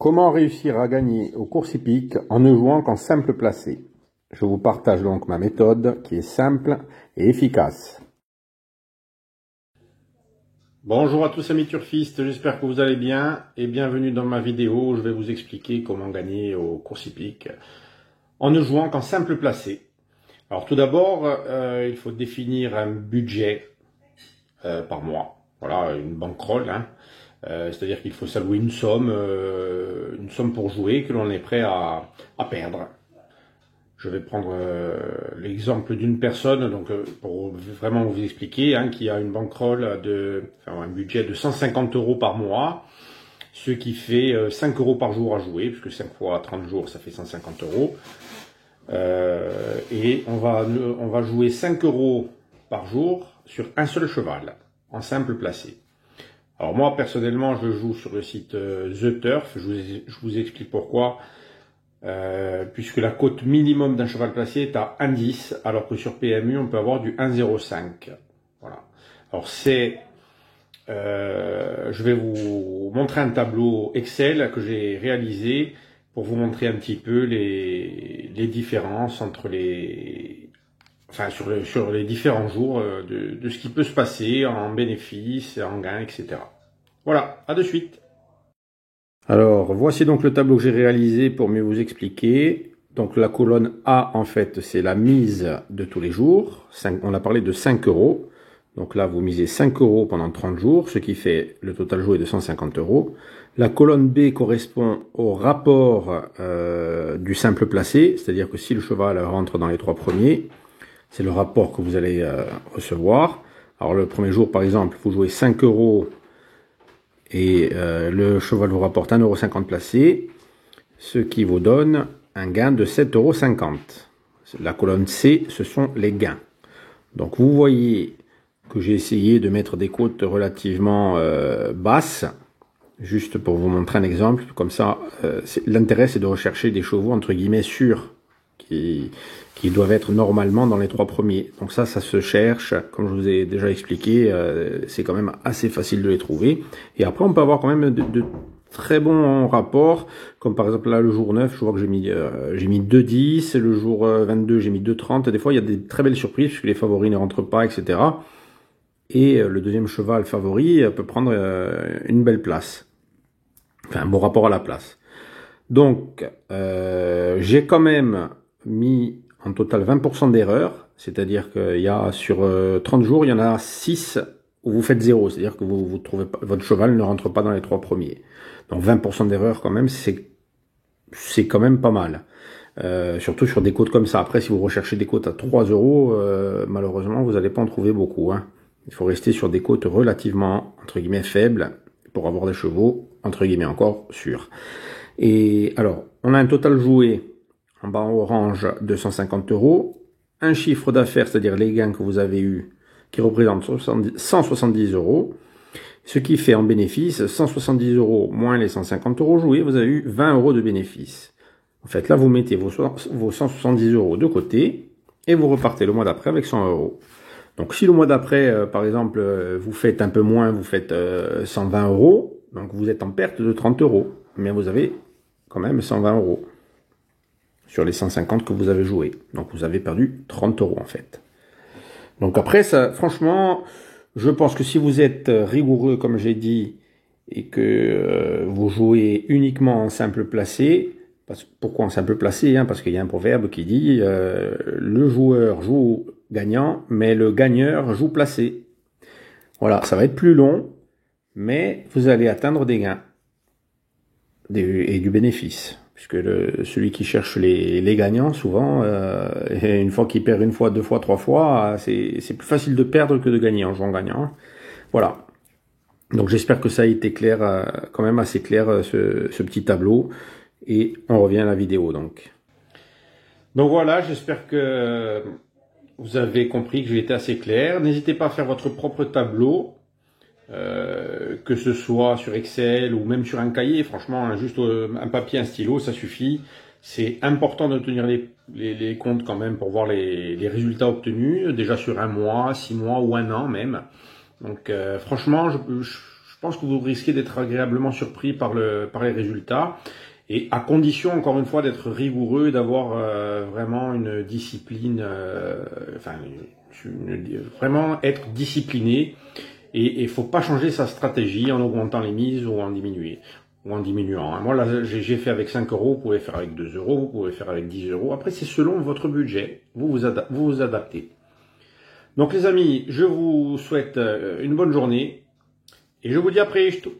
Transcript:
Comment réussir à gagner aux courses hippiques en ne jouant qu'en simple placé? Je vous partage donc ma méthode qui est simple et efficace. Bonjour à tous amis turfistes, j'espère que vous allez bien et bienvenue dans ma vidéo où je vais vous expliquer comment gagner aux courses hippiques en ne jouant qu'en simple placé. Alors tout d'abord, il faut définir un budget par mois, voilà, une bankroll, hein. C'est-à-dire qu'il faut s'allouer une somme pour jouer que l'on est prêt à perdre. Je vais prendre l'exemple d'une personne, donc pour vraiment vous expliquer, hein, qui a une bankroll un budget de 150 € par mois, ce qui fait 5 € par jour à jouer, puisque 5 fois 30 jours, ça fait 150 €. Et on va jouer 5 € par jour sur un seul cheval, en simple placé. Alors moi, personnellement, je joue sur le site The Turf, je vous explique pourquoi. Puisque la cote minimum d'un cheval placé est à 1,10, alors que sur PMU, on peut avoir du 1,05. Voilà. Alors je vais vous montrer un tableau Excel que j'ai réalisé pour vous montrer un petit peu les différences entre sur les différents jours de ce qui peut se passer en bénéfice, en gain, etc. Voilà, à de suite. Alors, voici donc le tableau que j'ai réalisé pour mieux vous expliquer. Donc la colonne A, en fait, c'est la mise de tous les jours. On a parlé de 5 €. Donc là, vous misez 5 € pendant 30 jours, ce qui fait le total joué de 150 €. La colonne B correspond au rapport du simple placé, c'est-à-dire que si le cheval rentre dans les 3 premiers, c'est le rapport que vous allez recevoir. Alors le premier jour, par exemple, vous jouez 5 € et le cheval vous rapporte 1,50 € placé, ce qui vous donne un gain de 7,50 €. La colonne C, ce sont les gains. Donc vous voyez que j'ai essayé de mettre des cotes relativement basses, juste pour vous montrer un exemple. Comme ça, l'intérêt c'est de rechercher des chevaux entre guillemets sûrs, qui doivent être normalement dans les 3 premiers. Donc ça se cherche, comme je vous ai déjà expliqué, c'est quand même assez facile de les trouver. Et après, on peut avoir quand même de très bons rapports, comme par exemple là, le jour 9, je vois que j'ai mis 2,10, le jour 22, j'ai mis 2,30. Des fois, il y a des très belles surprises, puisque les favoris ne rentrent pas, etc. Et le deuxième cheval favori peut prendre une belle place. Enfin, un bon rapport à la place. Donc, j'ai quand même mis en total 20% d'erreurs, c'est-à-dire qu'il y a sur 30 jours, il y en a 6 où vous faites 0, c'est-à-dire que vous trouvez pas, votre cheval ne rentre pas dans les 3 premiers. Donc 20% d'erreurs quand même, c'est quand même pas mal. Surtout sur des cotes comme ça. Après, si vous recherchez des cotes à 3 €, malheureusement, vous n'allez pas en trouver beaucoup, hein. Il faut rester sur des cotes relativement, entre guillemets, faibles pour avoir des chevaux, entre guillemets, encore sûrs. Et alors, on a un total joué en bas en orange de 150 €, un chiffre d'affaires, c'est-à-dire les gains que vous avez eus, qui représente 170 €, ce qui fait en bénéfice 170 € moins les 150 € joués, vous avez eu 20 € de bénéfice. En fait, là, vous mettez vos 170 € de côté et vous repartez le mois d'après avec 100 €. Donc, si le mois d'après, par exemple, vous faites un peu moins, vous faites 120 €, donc vous êtes en perte de 30 €, mais vous avez quand même 120 € sur les 150 que vous avez joué. Donc vous avez perdu 30 € en fait. Donc après, ça, franchement, je pense que si vous êtes rigoureux, comme j'ai dit, et que vous jouez uniquement en simple placé, pourquoi en simple placé, hein? Parce qu'il y a un proverbe qui dit le joueur joue gagnant, mais le gagneur joue placé. Voilà, ça va être plus long, mais vous allez atteindre des gains et du bénéfice. Puisque celui qui cherche les gagnants, souvent, une fois qu'il perd une fois, 2 fois, 3 fois, c'est plus facile de perdre que de gagner en jouant gagnant. Voilà. Donc j'espère que ça a été clair, quand même assez clair, ce petit tableau. Et on revient à la vidéo, donc. Donc voilà, j'espère que vous avez compris que j'ai été assez clair. N'hésitez pas à faire votre propre tableau. Que ce soit sur Excel ou même sur un cahier, franchement, hein, juste un papier, un stylo, ça suffit. C'est important de tenir les comptes quand même pour voir les résultats obtenus, déjà sur un mois, 6 mois ou un an même. Donc franchement, je pense que vous risquez d'être agréablement surpris par les résultats. Et à condition, encore une fois, d'être rigoureux, d'avoir vraiment une discipline, vraiment être discipliné. Et il faut pas changer sa stratégie en augmentant les mises ou en diminuant. Moi, là, j'ai fait avec 5 euros, vous pouvez faire avec 2 euros, vous pouvez faire avec 10 euros. Après, c'est selon votre budget, vous vous adaptez. Donc les amis, je vous souhaite une bonne journée et je vous dis à très bientôt.